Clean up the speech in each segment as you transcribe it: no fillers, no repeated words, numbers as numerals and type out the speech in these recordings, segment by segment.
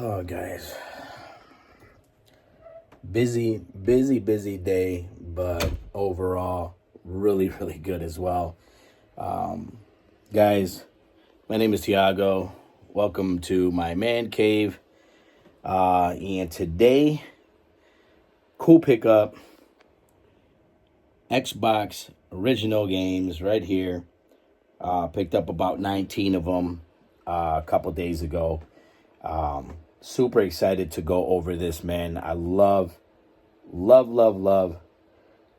Oh, guys, busy day, but overall, really good as well. Guys, my name is Tiago. Welcome to my man cave. And today, cool pickup, Xbox original games right here. Picked up about 19 of them a couple days ago. Super excited to go over this, man. I love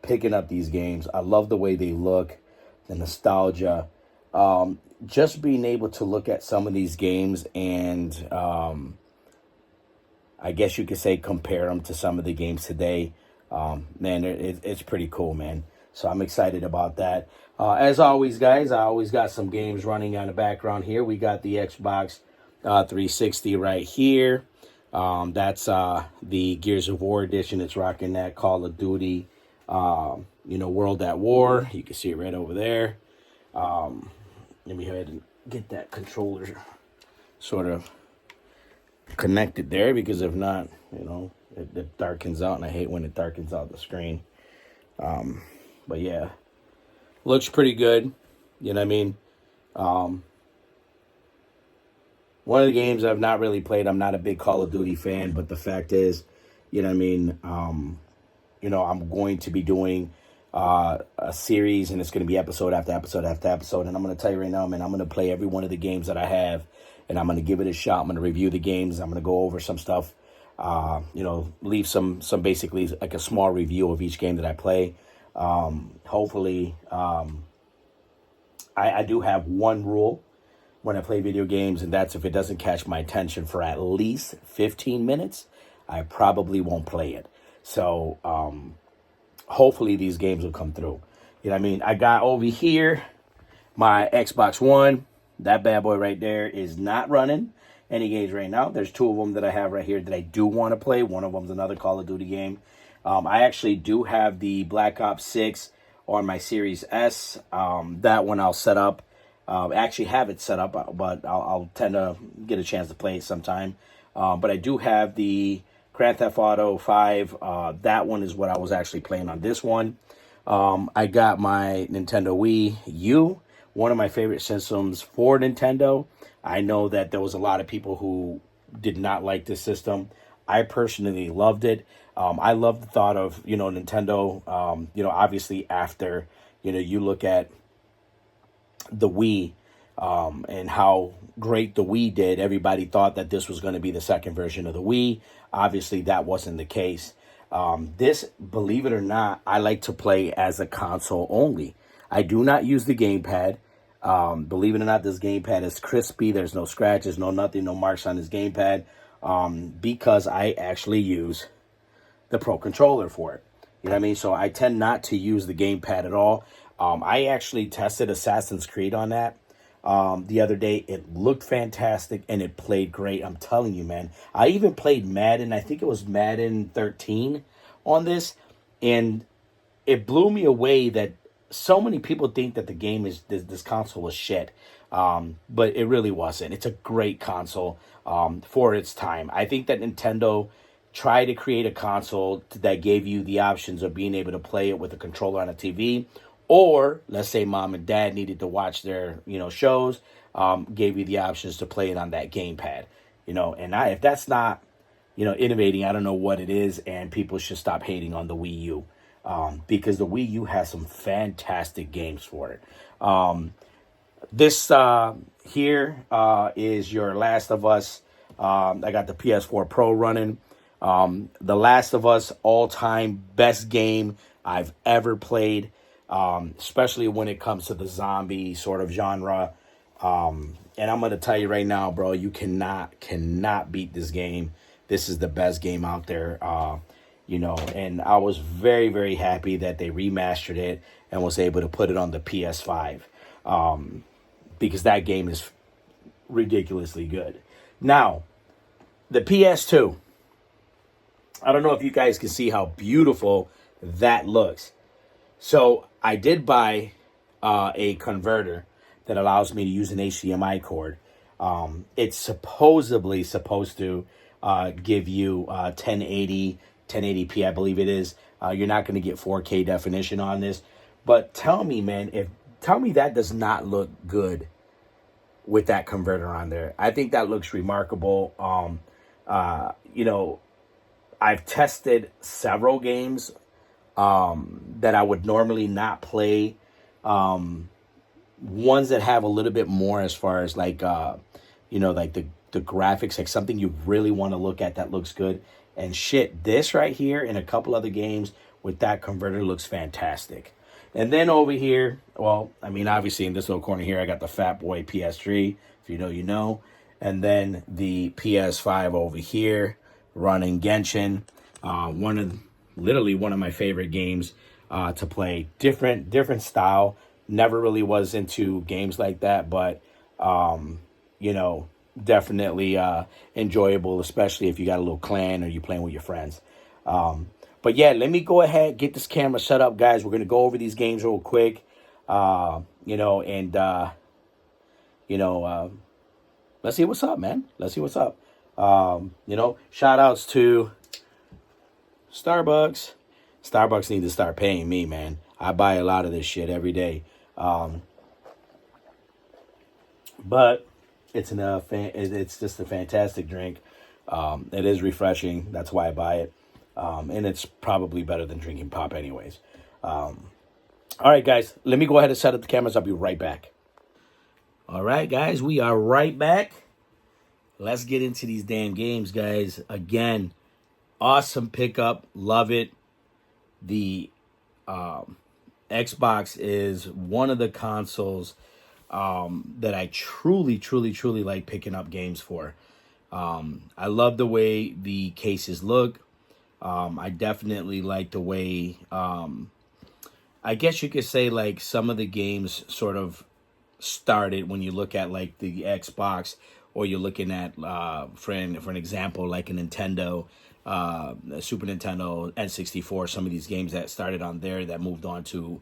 picking up these games. I love the way they look, the nostalgia. Just being able to look at some of these games and I guess you could say compare them to some of the games today. Man, it's pretty cool, man. So I'm excited about that. As always, guys, I always got some games running on the background here. We got the Xbox 360 right here. That's the Gears of War edition. It's rocking that Call of Duty, World at War. You can see it right over there. Let me go ahead and get that controller sort of connected there, because if not, it darkens out, and I hate when it darkens out the screen. But yeah, looks pretty good. You know what I mean? One of the games I've not really played, I'm not a big Call of Duty fan, but the fact is, you know what I mean? I'm going to be doing a series, and it's going to be episode after episode after episode. And I'm going to tell you right now, man, I'm going to play every one of the games that I have, and I'm going to give it a shot. I'm going to review the games. I'm going to go over some stuff, leave some basically like a small review of each game that I play. Hopefully, I do have one rule when I play video games, and that's if it doesn't catch my attention for at least 15 minutes, I probably won't play it. So hopefully these games will come through. You know what I mean? I got over here my Xbox One. That bad boy right there is not running any games right now. There's two of them that I have right here that I do want to play. One of them's another Call of Duty game. I actually do have the Black Ops 6 on my Series S. That one I'll set up. I actually have it set up, but I'll tend to get a chance to play it sometime. But I do have the Grand Theft Auto 5. That one is what I was actually playing on this one. I got my Nintendo Wii U, one of my favorite systems for Nintendo. I know that there was a lot of people who did not like this system. I personally loved it. I love the thought of, Nintendo, obviously after, you look at the Wii and how great the Wii did. Everybody thought that this was going to be the second version of the Wii. Obviously, that wasn't the case. This, believe it or not, I like to play as a console only. I do not use the gamepad. Believe it or not, this gamepad is crispy. There's no scratches, no nothing, no marks on this gamepad, because I actually use the Pro Controller for it. You know what I mean? So I tend not to use the gamepad at all. I actually tested Assassin's Creed on that the other day. It looked fantastic, and it played great. I'm telling you, man. I even played Madden. I think it was Madden 13 on this, and it blew me away that so many people think that the game is this console is shit, but it really wasn't. It's a great console for its time. I think that Nintendo tried to create a console that gave you the options of being able to play it with a controller on a TV, or let's say mom and dad needed to watch their shows, gave you the options to play it on that gamepad. And if that's not innovating, I don't know what it is. And people should stop hating on the Wii U, because the Wii U has some fantastic games for it. This here is your Last of Us. I got the PS4 Pro running. The Last of Us, all-time best game I've ever played, especially when it comes to the zombie sort of genre. And I'm going to tell you right now, bro, you cannot beat this game. This is the best game out there, and I was very happy that they remastered it and was able to put it on the PS5, because that game is ridiculously good. Now, the PS2. I don't know if you guys can see how beautiful that looks. So I did buy a converter that allows me to use an HDMI cord. It's supposedly supposed to give you 1080p, I believe it is. You're not going to get 4K definition on this. But tell me, man, tell me that does not look good with that converter on there. I think that looks remarkable. You know, I've tested several games that I would normally not play. Ones that have a little bit more as far as like, you know, like the graphics, like something you really want to look at that looks good. And shit, this right here and a couple other games with that converter looks fantastic. And then over here, well, I mean, obviously in this little corner here, I got the Fat Boy PS3. If you know, you know. And then the PS5 over here, running Genshin. Literally one of my favorite games to play. Different style. Never really was into games like that, but you know, definitely enjoyable, especially if you got a little clan or you playing with your friends. But yeah, let me go ahead, get this camera set up, guys. We're going to go over these games real quick, you know, and, you know, let's see what's up, man. Let's see what's up. You know, shout outs to Starbucks. Starbucks need to start paying me, man. I buy a lot of this shit every day. But it's it's just a fantastic drink. It is refreshing. That's why I buy it. And it's probably better than drinking pop anyways. All right, guys, let me go ahead and set up the cameras. I'll be right back. All right, guys, we are right back. Let's get into these damn games, guys. Again, awesome pickup. Love it. The Xbox is one of the consoles that I truly like picking up games for. I love the way the cases look. I definitely like the way, I guess you could say like some of the games sort of started when you look at like the Xbox, or you're looking at, for an example, like a Nintendo, a Super Nintendo, N64, some of these games that started on there that moved on to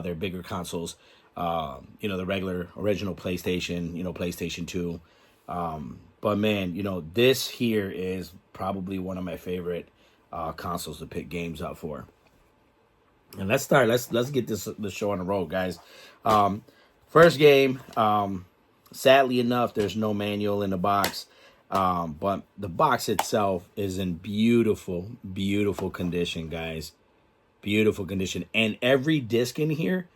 their bigger consoles, you know, the regular original PlayStation, you know, PlayStation 2. But man, you know, this here is probably one of my favorite consoles to pick games up for. And let's start. Let's get the show on the road, guys. First game. Sadly enough, there's no manual in the box, but the box itself is in beautiful condition, guys. Beautiful condition, and every disc in here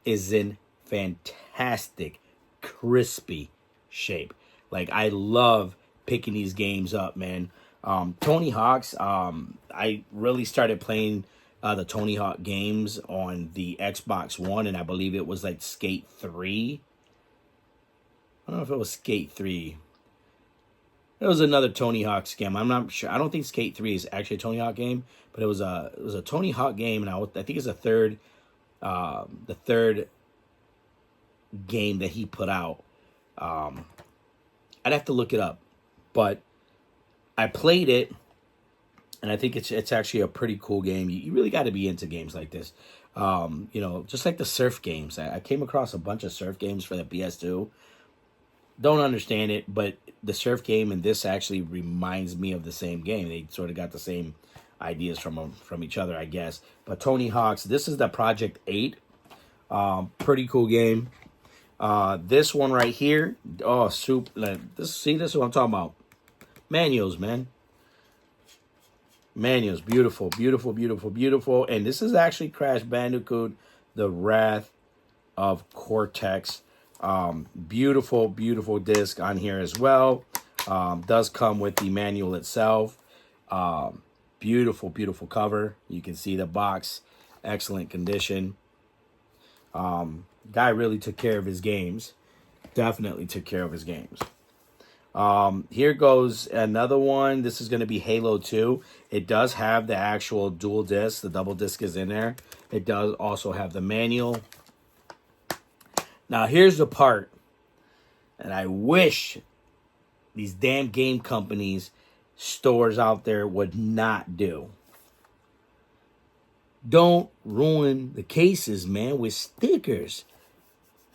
is in fantastic, crispy shape. Like, I love picking these games up, man. Tony Hawk's, I really started playing the Tony Hawk games on the Xbox One, and I believe it was like Skate 3. I don't know if it was Skate 3. It was another Tony Hawk game. I'm not sure. I don't think Skate 3 is actually a Tony Hawk game, but it was a Tony Hawk game, and I think it's the third game that he put out. I'd have to look it up, but I played it, and I think it's actually a pretty cool game. You really got to be into games like this. You know, just like the surf games. I came across a bunch of surf games for the PS2. Don't understand it, but the surf game and this actually reminds me of the same game. They sort of got the same ideas from each other, I guess. But Tony Hawk's, this is the Project 8. Pretty cool game. This one right here, oh, soup. This is what I'm talking about. Manuals, man. Manuals, beautiful. And this is actually Crash Bandicoot, The Wrath of Cortex. Beautiful disc on here as well. Does come with the manual itself. Beautiful cover. You can see the box, excellent condition. Guy really took care of his games. Definitely took care of his games. Here goes another one. This is going to be Halo 2. It does have the actual dual disc. The double disc is in there. It does also have the manual. Now, here's the part, and I wish these damn game companies, stores out there would not do. Don't ruin the cases, man, with stickers.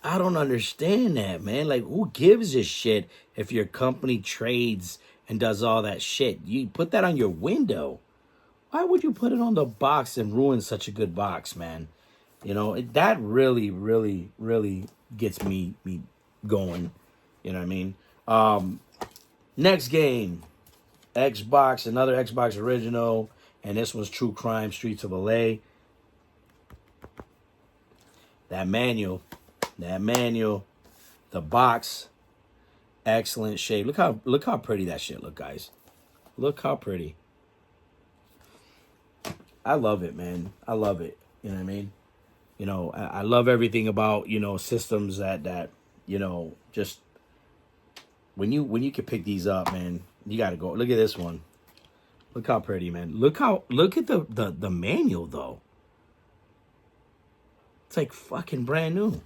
I don't understand that, man. Like, who gives a shit if your company trades and does all that shit. You put that on your window. Why would you put it on the box and ruin such a good box, man? You know, that really, really, really gets me going. You know what I mean? Next game, Xbox, another Xbox original, and this was True Crime Streets of LA. That manual, the box, excellent shape. Look how pretty that shit look, guys. Look how pretty. I love it, man. I love it. You know what I mean? You know, I love everything about, you know, systems that you know, just when you can pick these up, man, you got to go. Look at this one. Look how pretty, man. Look at the manual though. It's like fucking brand new.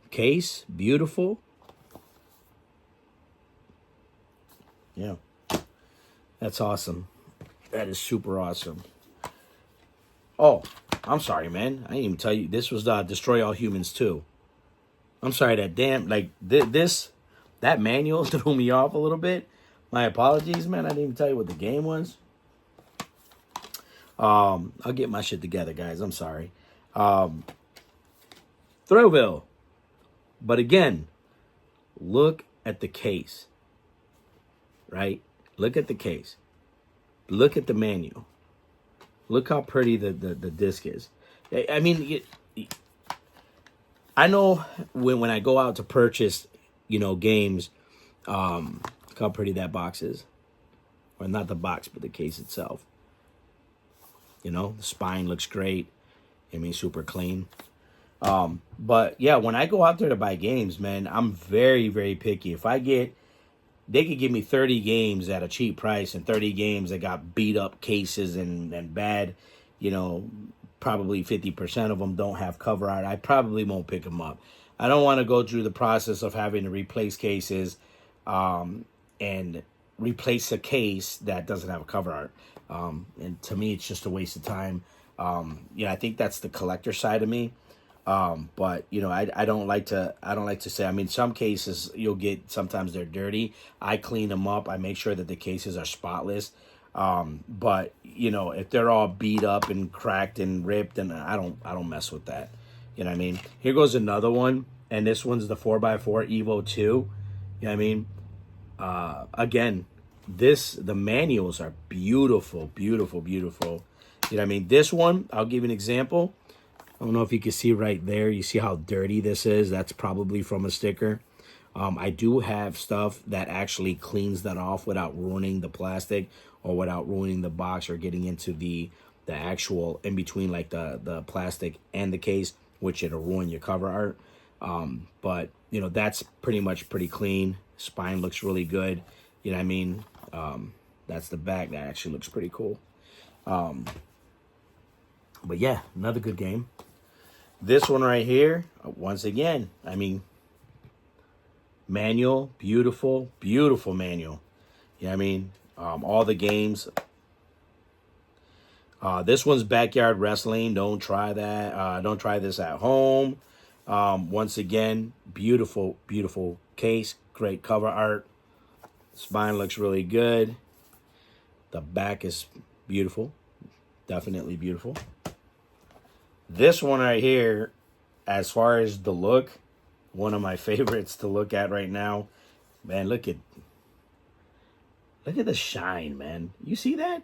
Case, beautiful. Yeah. That's awesome. That is super awesome. Oh, I'm sorry, man. I didn't even tell you. This was Destroy All Humans 2. I'm sorry, that damn, like, that manual threw me off a little bit. My apologies, man. I didn't even tell you what the game was. I'll get my shit together, guys. I'm sorry. Thrillville. But again, look at the case. Right? Look at the case. Look at the manual. Look how pretty the disc is. I mean, I know when I go out to purchase, you know, games, look how pretty that box is. Or not the box, but the case itself. You know, the spine looks great. I mean, super clean. But yeah, when I go out there to buy games, man, I'm very, very picky. If they could give me 30 games at a cheap price and 30 games that got beat up cases and bad, you know, probably 50% of them don't have cover art. I probably won't pick them up. I don't want to go through the process of having to replace cases and replace a case that doesn't have a cover art. And to me, it's just a waste of time. Yeah, I think that's the collector side of me. But you know, I don't like to say, I mean, some cases you'll get, sometimes they're dirty. I clean them up. I make sure that the cases are spotless. But you know, if they're all beat up and cracked and ripped, and I don't mess with that. You know what I mean? Here goes another one. And this one's the 4x4 Evo 2. You know what I mean? Again, the manuals are beautiful, beautiful, beautiful. You know what I mean? This one, I'll give you an example. I don't know if you can see right there. You see how dirty this is? That's probably from a sticker. I do have stuff that actually cleans that off without ruining the plastic or without ruining the box or getting into the actual in between, like the plastic and the case, which it'll ruin your cover art. But, you know, that's pretty clean. Spine looks really good. You know what I mean? That's the back. That actually looks pretty cool. But yeah, another good game. This one right here, once again, I mean, manual, beautiful, beautiful manual. You know what I mean? All the games. This one's Backyard Wrestling. Don't try that. Don't try this at home. Once again, beautiful, beautiful case. Great cover art. Spine looks really good. The back is beautiful. Definitely beautiful. This one right here, as far as the look, one of my favorites to look at right now. Man, look at the shine, man. You see that?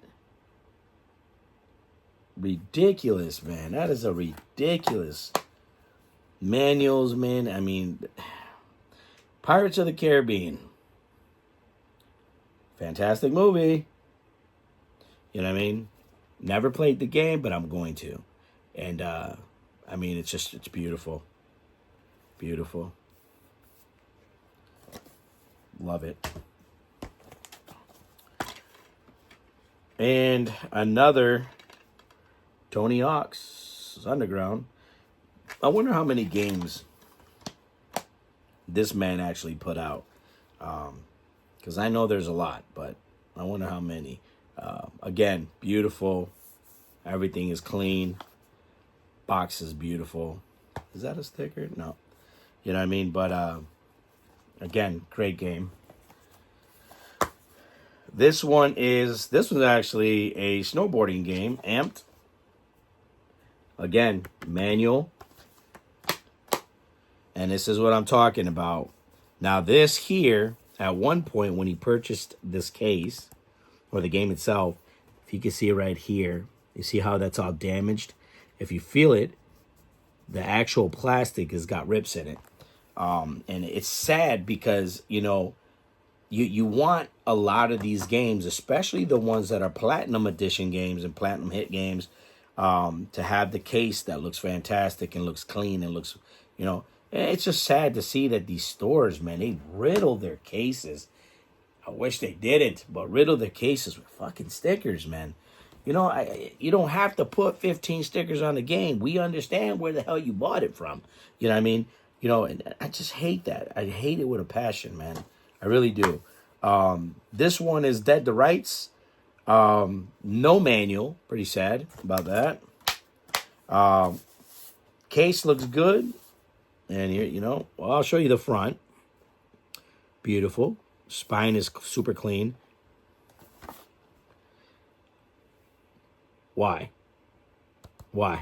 Ridiculous, man. That is a ridiculous manuals, man. I mean, Pirates of the Caribbean. Fantastic movie. You know what I mean? Never played the game, but I'm going to. And, I mean, it's beautiful. Beautiful. Love it. And another Tony Hawk's Underground. I wonder how many games this man actually put out. Because I know there's a lot, but I wonder how many. Again, beautiful. Everything is clean. Box is beautiful. Is that a sticker? No. You know what I mean? But, again, great game. This was actually a snowboarding game, Amped. Again, manual. And this is what I'm talking about. Now this here, at one point when he purchased this case, or the game itself, if you can see it right here, you see how that's all damaged? If you feel it, the actual plastic has got rips in it. And it's sad because, you want a lot of these games, especially the ones that are Platinum Edition games and Platinum Hit games, to have the case that looks fantastic and looks clean and looks, and it's just sad to see that these stores, man, they riddle their cases. I wish they didn't, but riddle their cases with fucking stickers, man. You don't have to put 15 stickers on the game. We understand where the hell you bought it from. You know what I mean? And I just hate that. I hate it with a passion, man. I really do. This one is Dead to Rights. No manual. Pretty sad about that. Case looks good. And here, I'll show you the front. Beautiful. Spine is super clean. Why? You know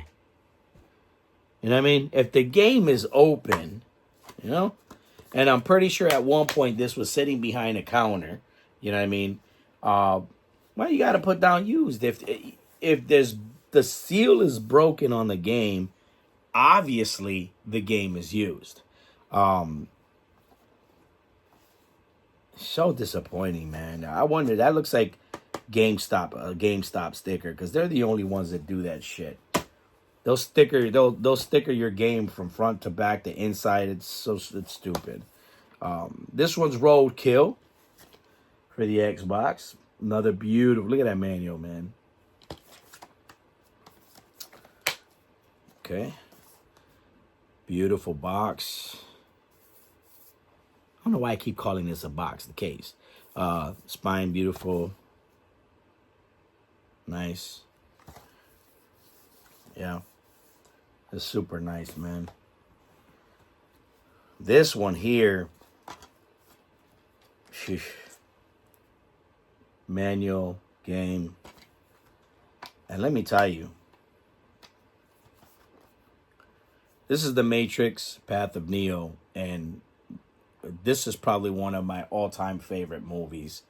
what I mean? If the game is open, and I'm pretty sure at one point this was sitting behind a counter, you know what I mean? Well, you got to put down used. If the seal is broken on the game, obviously the game is used. So disappointing, man. I wonder, that looks like a GameStop sticker, because they're the only ones that do that shit. They'll sticker your game from front to back to inside. It's stupid. This one's Roadkill for the Xbox. Another beautiful. Look at that manual, man. Okay. Beautiful box. I don't know why I keep calling this a box, the case. Spine, beautiful. Nice. Yeah. It's super nice, man. This one here. Sheesh. Manual game. And let me tell you. This is The Matrix, Path of Neo. And this is probably one of my all-time favorite movies.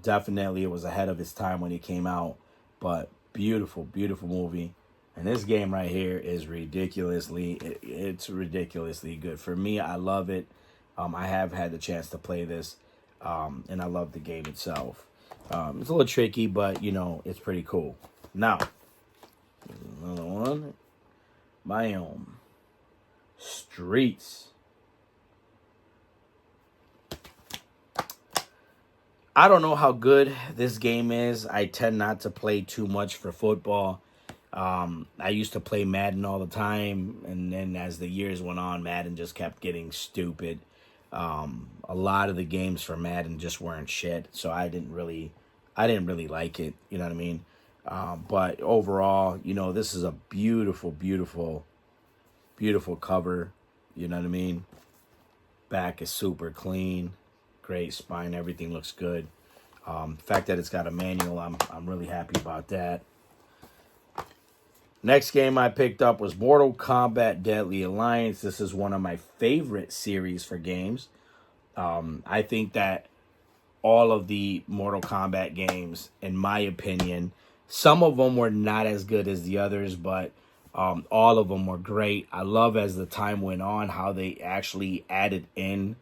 Definitely it was ahead of its time when it came out. But beautiful, beautiful movie. And this game right here is it's ridiculously good. For me, I love it. I have had the chance to play this. And I love the game itself. It's a little tricky, but, it's pretty cool. Now, another one. Biome. Streets. I don't know how good this game is. I tend not to play too much for football. I used to play Madden all the time, and then as the years went on, Madden just kept getting stupid. A lot of the games for Madden just weren't shit, so I didn't really like it. You know what I mean? But overall, this is a beautiful, beautiful, beautiful cover. You know what I mean? Back is super clean. Great spine, everything looks good. The fact that it's got a manual, I'm really happy about that. Next game I picked up was Mortal Kombat Deadly Alliance. This is one of my favorite series for games. I think that all of the Mortal Kombat games, in my opinion, some of them were not as good as the others, but all of them were great. I love, as the time went on, how they actually added in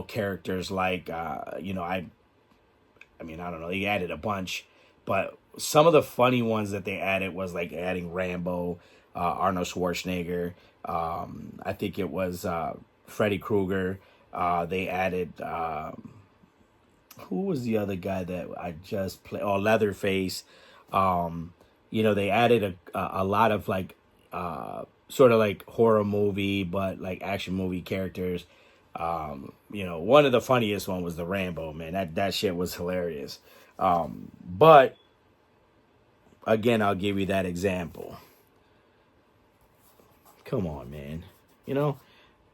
characters like, I don't know, they added a bunch, but some of the funny ones that they added was like adding Rambo, Arnold Schwarzenegger, I think it was Freddy Krueger. They added, who was the other guy that I just played? Oh, Leatherface. They added a lot of like, sort of like horror movie, but like action movie characters. One of the funniest one was the Rambo, man. That shit was hilarious. But again, I'll give you that example. Come on, man.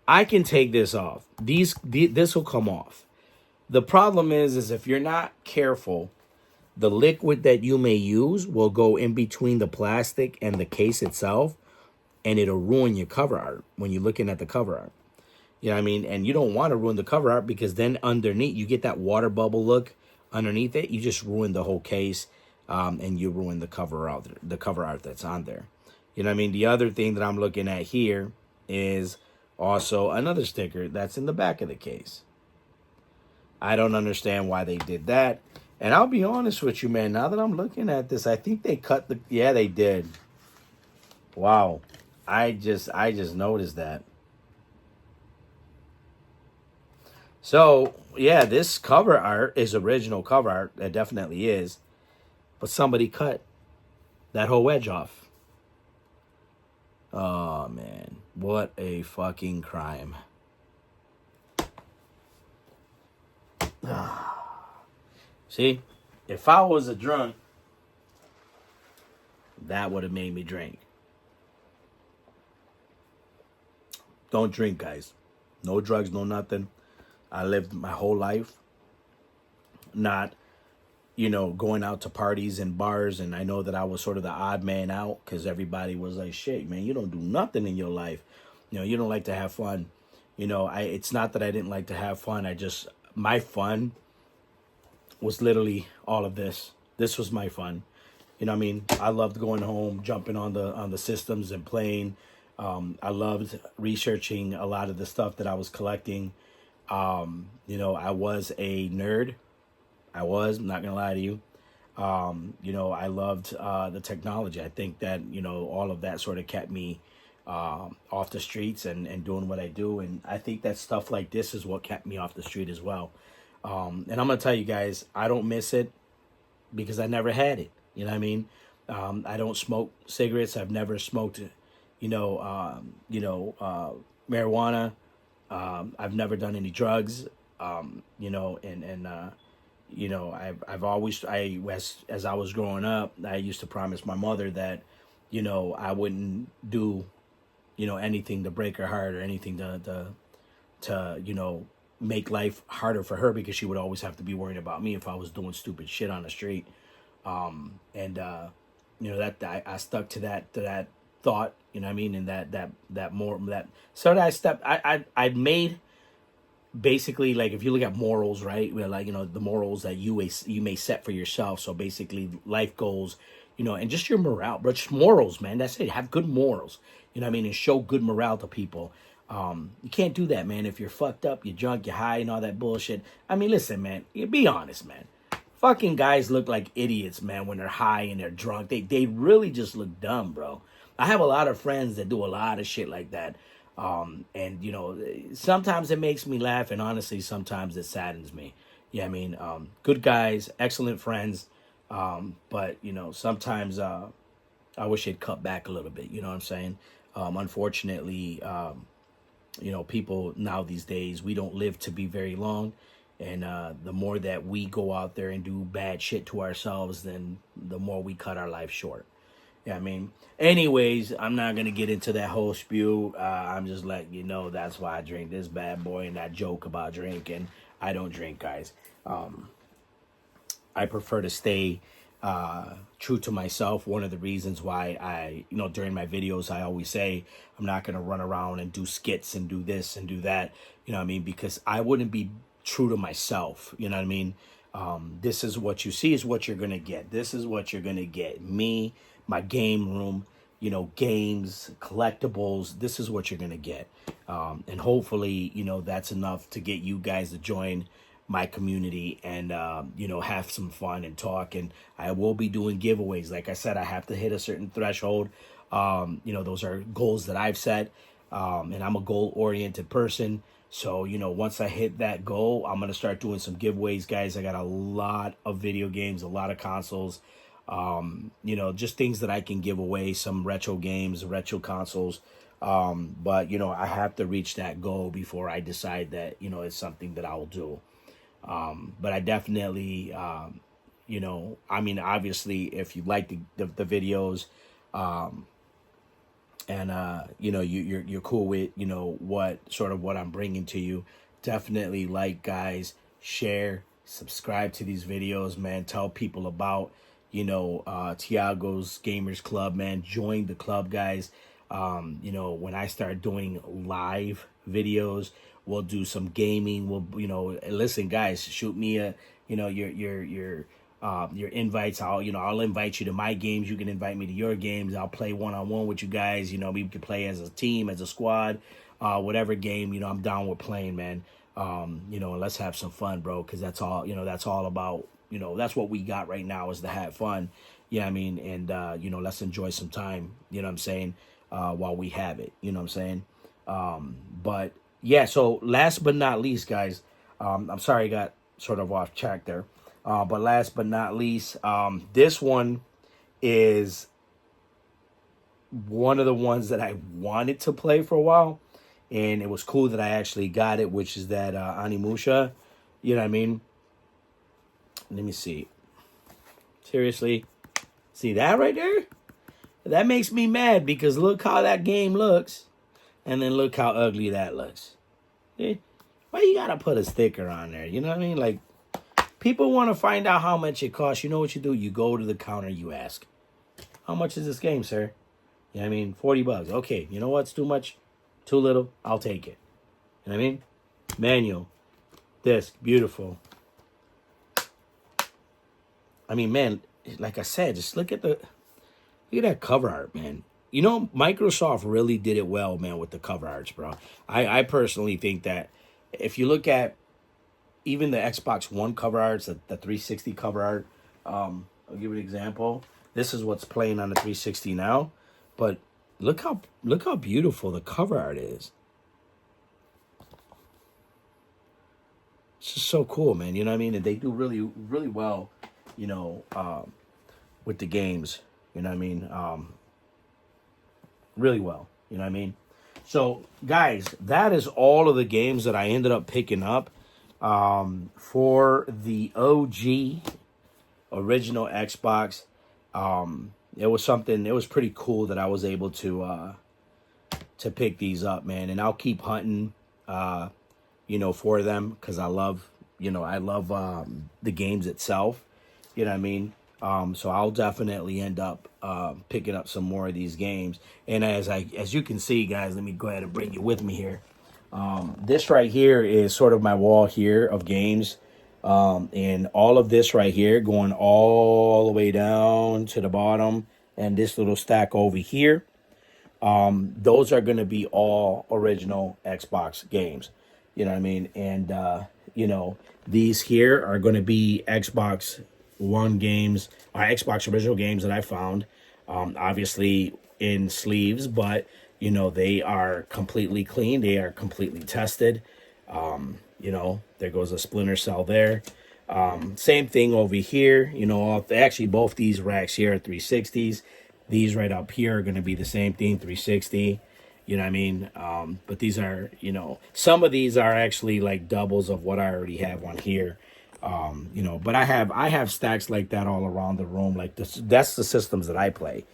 I can take this off. This will come off. The problem is if you're not careful, the liquid that you may use will go in between the plastic and the case itself, and it'll ruin your cover art when you're looking at the cover art. You know what I mean? And you don't want to ruin the cover art, because then underneath you get that water bubble look underneath it. You just ruin the whole case, and you ruin the cover art that's on there. You know what I mean? The other thing that I'm looking at here is also another sticker that's in the back of the case. I don't understand why they did that. And I'll be honest with you, man. Now that I'm looking at this, I think they cut the... Yeah, they did. Wow. I just noticed that. So, yeah, this cover art is original cover art. It definitely is. But somebody cut that whole wedge off. Oh, man. What a fucking crime. See, if I was a drunk, that would have made me drink. Don't drink, guys. No drugs, no nothing. I lived my whole life not, going out to parties and bars. And I know that I was sort of the odd man out, because everybody was like, shit, man, you don't do nothing in your life. You don't like to have fun. It's not that I didn't like to have fun. My fun was literally all of this. This was my fun. You know what I mean? I loved going home, jumping on the systems and playing. I loved researching a lot of the stuff that I was collecting. I was a nerd. I'm not going to lie to you. I loved the technology. I think that, all of that sort of kept me off the streets and doing what I do. And I think that stuff like this is what kept me off the street as well. And I'm going to tell you guys, I don't miss it because I never had it. You know what I mean? I don't smoke cigarettes. I've never smoked, marijuana. I've never done any drugs, I've always, as I was growing up, I used to promise my mother that, I wouldn't do, anything to break her heart or anything to make life harder for her, because she would always have to be worrying about me if I was doing stupid shit on the street. That I stuck to that thought, you know what I mean? And I made basically, like, if you look at morals, right? Where, like, the morals that you may set for yourself. So basically life goals, and just your morale, but just morals, man. That's it. Have good morals, you know what I mean? And show good morale to people. You can't do that, man. If you're fucked up, you're drunk, you're high, and all that bullshit. I mean, listen, man, be honest, man. Fucking guys look like idiots, man, when they're high and they're drunk. They really just look dumb, bro. I have a lot of friends that do a lot of shit like that. Sometimes it makes me laugh, and honestly, sometimes it saddens me. Yeah, I mean, good guys, excellent friends. But, sometimes I wish they'd cut back a little bit. You know what I'm saying? Unfortunately, people now these days, we don't live to be very long. And the more that we go out there and do bad shit to ourselves, then the more we cut our life short. Yeah, I mean, anyways, I'm not going to get into that whole spew. I'm just letting you know that's why I drink this bad boy, and that joke about drinking. I don't drink, guys. I prefer to stay true to myself. One of the reasons why during my videos, I always say I'm not going to run around and do skits and do this and do that. You know what I mean? Because I wouldn't be true to myself. You know what I mean? This is what you see is what you're going to get. This is what you're going to get. Me, my game room, games, collectibles. This is what you're going to get. And hopefully, that's enough to get you guys to join my community and, have some fun and talk. And I will be doing giveaways. Like I said, I have to hit a certain threshold. Those are goals that I've set. And I'm a goal-oriented person. So, once I hit that goal, I'm going to start doing some giveaways, guys. I got a lot of video games, a lot of consoles, just things that I can give away, some retro games, retro consoles. But, I have to reach that goal before I decide that, it's something that I will do. But I definitely, obviously, if you like the videos, and you're cool with what I'm bringing to you, definitely like, guys, share, subscribe to these videos, man. Tell people about, Tiago's Gamers Club, man. Join the club, guys. When I start doing live videos, we'll do some gaming. We'll, listen, guys, shoot me your invites. I'll invite you to my games. You can invite me to your games. I'll play one-on-one with you guys. We can play as a team, as a squad, whatever game, I'm down with playing, man. And let's have some fun, bro. Cause that's all, that's all about, that's what we got right now is to have fun. Yeah. And, let's enjoy some time, you know what I'm saying? While we have it, you know what I'm saying? But yeah, so last but not least, guys, I'm sorry I got sort of off track there. But last but not least, this one is one of the ones that I wanted to play for a while. And it was cool that I actually got it, which is that Animusha. You know what I mean? Let me see. Seriously? See that right there? That makes me mad because look how that game looks. And then look how ugly that looks. Why you gotta put a sticker on there? You know what I mean? Like, people want to find out how much it costs. You know what you do? You go to the counter, you ask, how much is this game, sir? You know what I mean? $40. Okay, you know what's too much? Too little? I'll take it. You know what I mean? Manual. Disc. Beautiful. I mean, man, like I said, just look at that cover art, man. Microsoft really did it well, man, with the cover arts, bro. I personally think that if you look at even the Xbox One cover arts, the 360 cover art, I'll give you an example. This is what's playing on the 360 now, but look how beautiful the cover art is. It's just so cool, man. You know what I mean? And they do really, really well, with the games. You know what I mean? Really well. You know what I mean? So, guys, that is all of the games that I ended up picking up for the OG original Xbox. It was pretty cool that I was able to pick these up, man. And I'll keep hunting, for them because I love the games itself. You know what I mean? So I'll definitely end up picking up some more of these games. And as you can see, guys, let me go ahead and bring you with me here. This right here is sort of my wall here of games. And all of this right here going all the way down to the bottom and this little stack over here. Those are going to be all original Xbox games. You know what I mean? And, these here are going to be Xbox One games, or Xbox original games that I found, obviously in sleeves, but, they are completely clean. They are completely tested. There goes a Splinter Cell there. Same thing over here. Actually both these racks here are 360s. These right up here are going to be the same thing, 360. You know what I mean? But these are, some of these are actually like doubles of what I already have on here. But I have stacks like that all around the room. Like that's the systems that I play.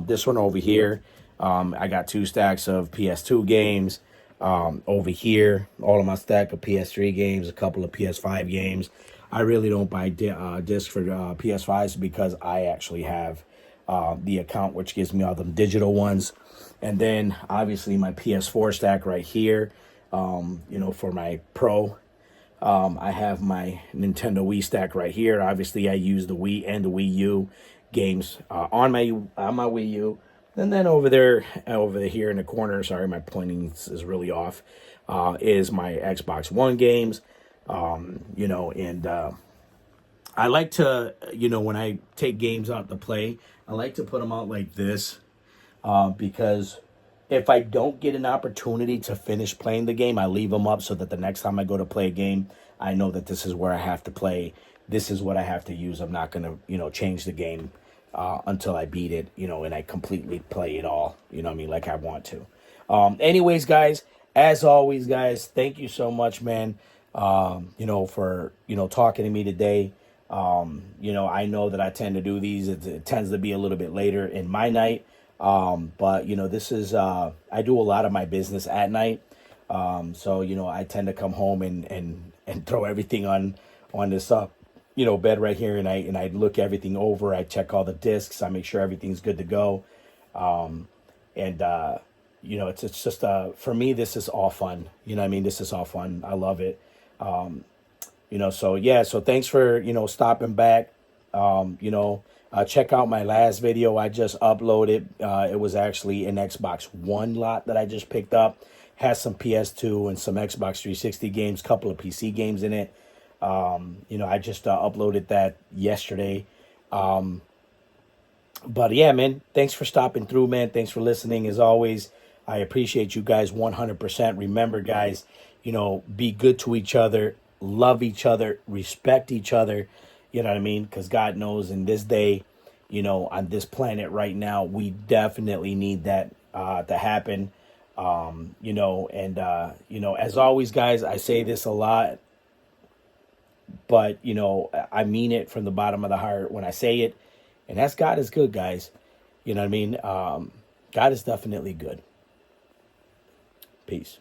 This one over here, I got 2 stacks of PS2 games. Over here, all of my stack of PS3 games, a couple of PS5 games. I really don't buy discs for PS5s because I actually have the account, which gives me all the digital ones. And then obviously my PS4 stack right here, for my Pro. I have my Nintendo Wii stack right here. Obviously, I use the Wii and the Wii U games on my Wii U. And then over here in the corner, sorry, my pointing is really off, is my Xbox One games. I like to, when I take games out to play, I like to put them out like this because if I don't get an opportunity to finish playing the game, I leave them up so that the next time I go to play a game, I know that this is where I have to play. This is what I have to use. I'm not going to, change the game until I beat it, and I completely play it all, like I want to. Anyways, guys, as always, guys, thank you so much, man, for, talking to me today. I know that I tend to do these. It tends to be a little bit later in my night. But this is, I do a lot of my business at night. So, I tend to come home and and throw everything on this bed right here, and I look everything over. I check all the discs. I make sure everything's good to go. And it's just for me, this is all fun. You know what I mean? This is all fun. I love it. So yeah, so thanks for, stopping back. Check out my last video I just uploaded. It was actually an Xbox One lot that I just picked up. Has some PS2 and some Xbox 360 games, couple of PC games in it. I just uploaded that yesterday. But yeah, man, thanks for stopping through, man. Thanks for listening. As always, I appreciate you guys 100%. Remember, guys, be good to each other, love each other, respect each other. You know what I mean? Because God knows in this day, on this planet right now, we definitely need that to happen. As always, guys, I say this a lot, but, I mean it from the bottom of the heart when I say it. And that's God is good, guys. You know what I mean? God is definitely good. Peace.